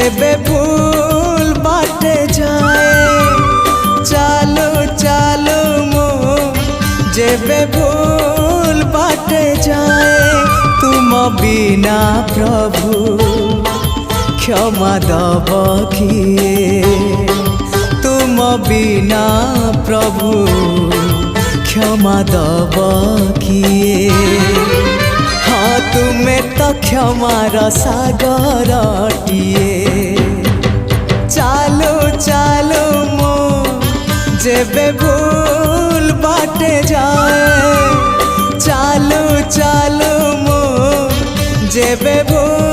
जेबे भूल बाटे जाए चालो चालो मो जेबे भूल बाटे जाए तुम बिना प्रभु क्षमा दब किए तुम बिना प्रभु क्षमा दब किए हाँ तुम्हें तो क्षमार सागरटिए चालो चालो मो जेबे भूल बाटे जाए चालो चालो मो जेबे भूल